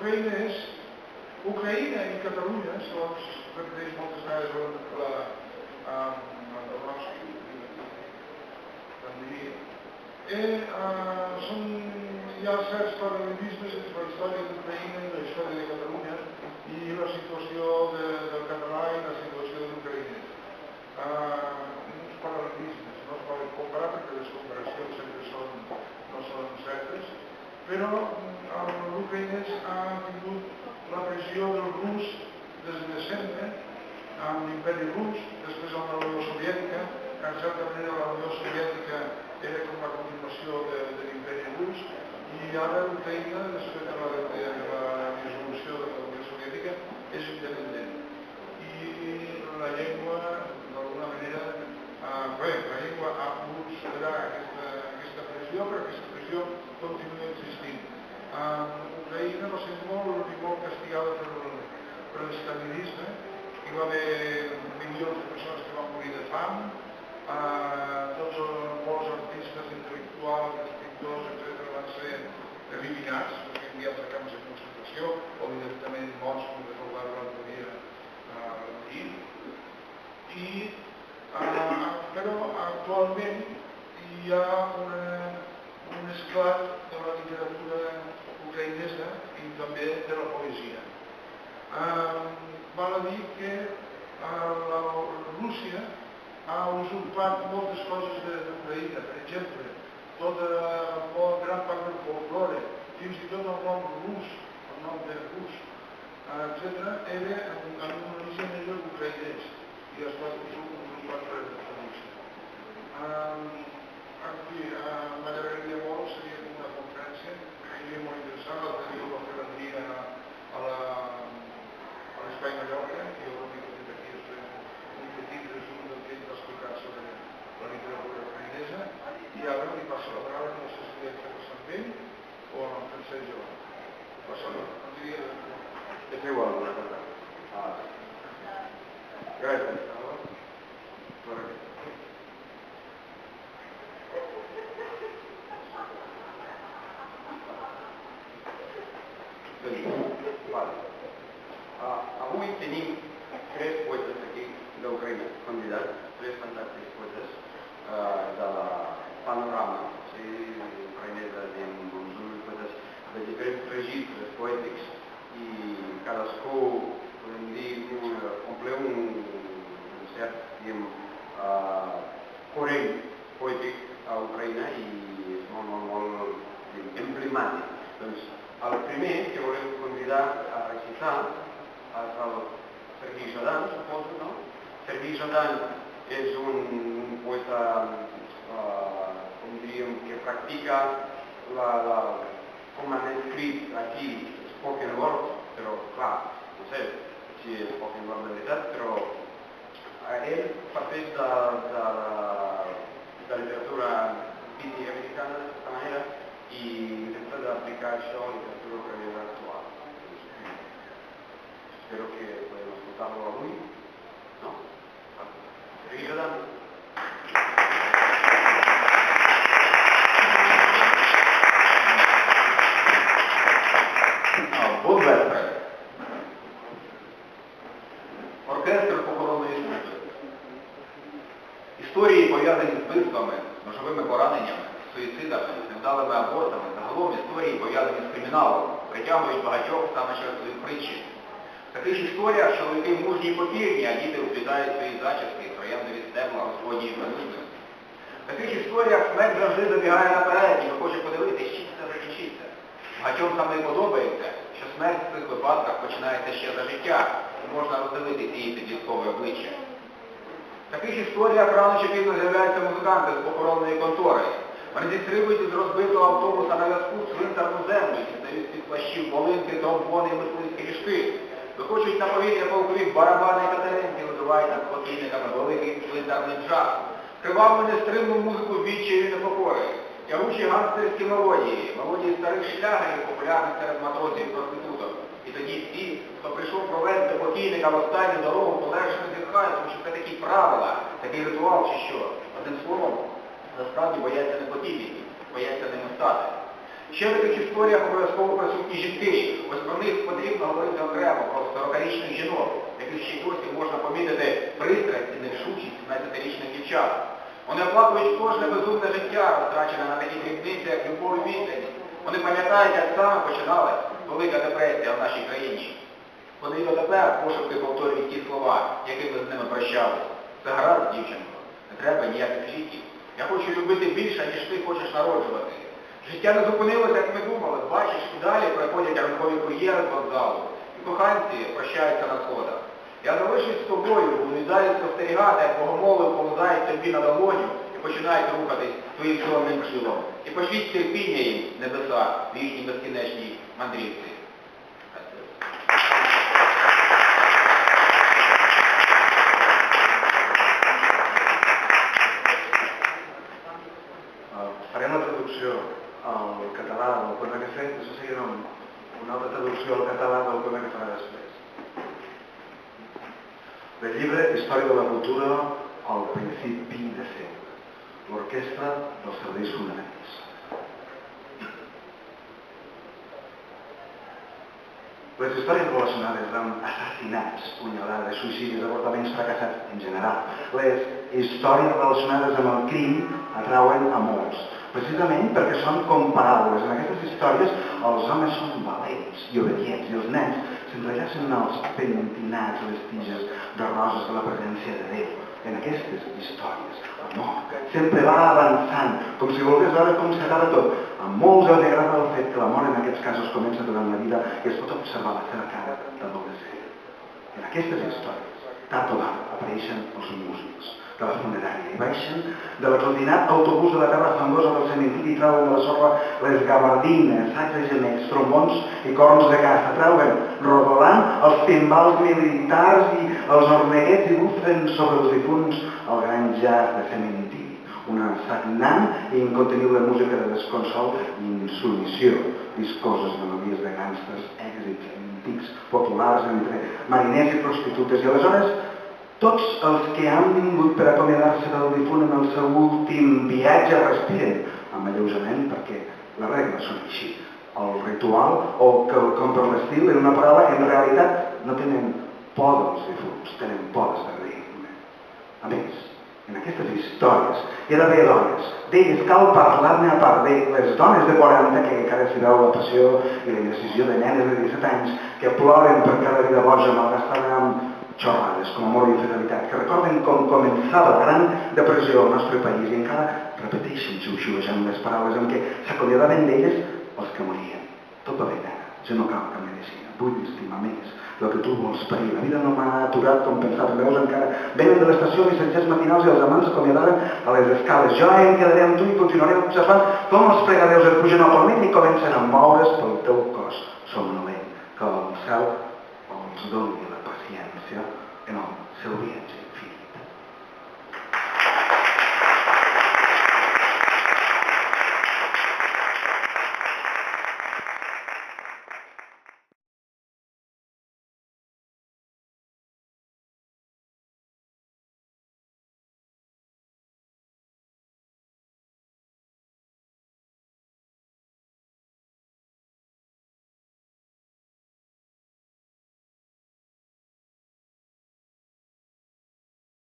Ucraïna i Catalunya, segons repeteix moltes vegades el Dobrovsky, hi ha certs paral·lelismes entre la història d'Ucraïna i la història de Catalunya i la situació del català i la situació de l'ucraïnès. Uns paral·lelismes, no es poden comparar perquè les comparacions sempre no són certes, però l'ucraïnès ha tingut la pressió del rus des de sempre, amb l'imperi rus, després amb la Unió Soviètica, que en certa manera la Unió Soviètica era com la continuació de l'imperi rus, i ara l'Ucraïna, després de la dissolució de la Unió Soviètica, és independent. I la llengua, d'alguna manera, la llengua ha pogut superar aquesta pressió, però aquesta pressió continua existint. Ucraïna va ser molt castigada per l'estalinisme. Hi va haver milions de persones que van morir de fam, tots molts artistes intel·lectuals, escriptors, etc. van ser eliminats, enviats a camps de concentració o directament morts, com recordava l'altre dia però actualment hi ha un esclat de la literatura ucraïnesa i també de la poesia. Val a dir que Rússia ha usurpat moltes coses d'Ucraïna, per exemple, gran part del folklore, fins i tot el nom rus, el nom de rus, etc., era en un origen ucraïnès i ha estat usurpat per Rússia. M'agradaria molt, seria com una conferència, seria molt interessant, l'altre dia ho va fer l'Andria a l'Espai Mallorca, i jo l'únic que tinc aquí és un petit resum del que ell va explicar sobre la literatura ucraïnesa, i ara li passo la paraula, no sé si li haig de passar amb ell o amb el Francesc Joan. Passa la paraula. És igual, una cosa. Gràcies. Avui tenim tres poetes aquí d'Ucraïna, convidats, tres fantàstics poetes de la Panorama, ucraïnesa, poetes de diferents registres poètics i cadascú, podem dir, omple un cert corrent poètic a Ucraïna i és molt emblemàtic. Doncs el primer que volem convidar a recitar és el Sergei Zhadan, suposo, no? Sergei Zhadan és un poeta, com diríem, que practica com han escrit aquí spoken word, però clar, no sé si és spoken word de veritat, però ell parteix de literatura americana d'aquesta manera i intenta d'aplicar això a la literatura ucraïnesa actual. Espero que podem escoltar-lo avui, no? Sergei Zhadan. Bon vespre. Оркестр похоронної служби. Історії, пов'язані з вбивствами, ножовими пораненнями, суїцидами, невдалими абортами, загалом історії, пов'язані з криміналом, притягують багатьох саме через свої притчі. В таких історіях чоловіки мужні й покірні, а діти вплітають свої зачіски, трояндові стебла Господньої присутності. В таких історіях смерть завжди забігає наперед і хоче подивитися, чим це закінчиться. Багатьом саме подобається, що смерть в цих випадках починається ще за життя, і можна роздивити ці підліткові обличчя. В таких історіях рано чи пізно з'являються музиканти з похоронної контори. Вони зістрибують із розбитого автобуса на в'язку в цвинтарну землю, дістають з-під плащів волинки, тромбони і мисливські ріжки, викочують на повітря полкові барабани і катеринки, визивають над покійниками великий цвинтарний джаз, криваву нестримну музику відчаю і непокори, тягучі гангстерські мелодії старих шлягерів, популярних серед матросів і проституток. І тоді всі, хто прийшов провести покійника в останню дорогу, полегше зітхають, тому що це такі правила, такий ритуал чи що. Одним словом, насправді бояться не покійників, бояться ними стати. Ще в таких історіях обов'язково присутні жінки. Ось про них потрібно говорити окремо, про 40-річних жінок, яких ще й досі можна помітити пристрасть і нерішучість 17-річних дівчат. Вони оплакують кожне безумне життя, розтрачене на такі дрібниці, як любов і відданість. Вони пам'ятають, як саме починалась Велика депресія в нашій країні. Вони і дотепер пошепки повторюють ті слова, якими з ними прощались. Це гаразд, дівчинко, не треба ніяких ліків. Я хочу любити більше, ніж ти хочеш народжувати. Життя не зупинилося, як ми думали. Бачиш, і далі приходять ранкові кур'єри з вокзалу. І коханці прощаються на сходах. Я залишусь з тобою, буду і далі спостерігати, як богомоли повзають тобі на долоню і починають рухатись своїм чорним крилом. І пошліть терпіння їм, небеса, в їхній безкінечній мандрівці. Farem la traducció al català del poema que he fet, això seria una altra traducció al català del poema que farà després. Del llibre Història de la cultura al principi de ser, l'orquestra dels serveis fonaments. Les històries relacionades amb assassinats, punyalades, suïcidis, avortaments fracassats en general. Les històries relacionades amb el crim atrauen a molts, precisament perquè són comparables. En aquestes històries els homes són valents i obedients i els nens s'entrellacen als pentinats, les tiges de roses de la presència de Déu. En aquestes històries, l'amor sempre va avançant, com si volgués veure com s'acaba tot. A molts els agrada el fet que l'amor en aquests casos comença durant la vida i es pot observar la seva cara d'adolescent. En aquestes històries, tard o d'ara, apareixen els músics de la funerària i baixen de l'aglutinar autobús de la terra fangosa del cementiri i trauen de la sorra les gabardines, sacs de gemecs, trombons i corns de caça. Trauen, rodolant, els timbals militars i els ormeguets i bufen sobre els difunts el gran jazz de cementiri. Una sagnant i incontenible música de desconsol i insubmissió, viscoses melodies de gàngsters, èxits antics, populars entre mariners i prostitutes. I aleshores tots els que han vingut per acomiadar-se del difunt en el seu últim viatge respiren amb alleujament perquè les regles són així. El ritual o com per l'estil, en una paraula, en realitat no tenen por dels difunts, tenen por d'esdevenir-ne. A més, en aquestes històries hi ha d'haver dones. D'elles cal parlar-ne a part de les dones de 40 que encara s'hi veu la passió i la indecisió de nenes de 17 anys que ploren per cada vida boja malgastada amb xorrades com amor i infidelitat, que recorden com començava la gran depressió al nostre país i encara repeteixen xiu-xiuejant les paraules en què s'acomiadaven d'elles els que morien. Tot va bé, nena, jo no cal cap medicina, vull estimar més el que tu vols parir. La vida no m'ha aturat com pensava, veus encara. Venen de l'estació missatgers matinals i els amants s'acomiadaven a les escales. Jo em quedaré amb tu i continuaré observant com els pregadeus et pugen al palmell i comencen a moure's pel teu cos somnolent. Que el cel els doni la paciència en el seu viatge infinit.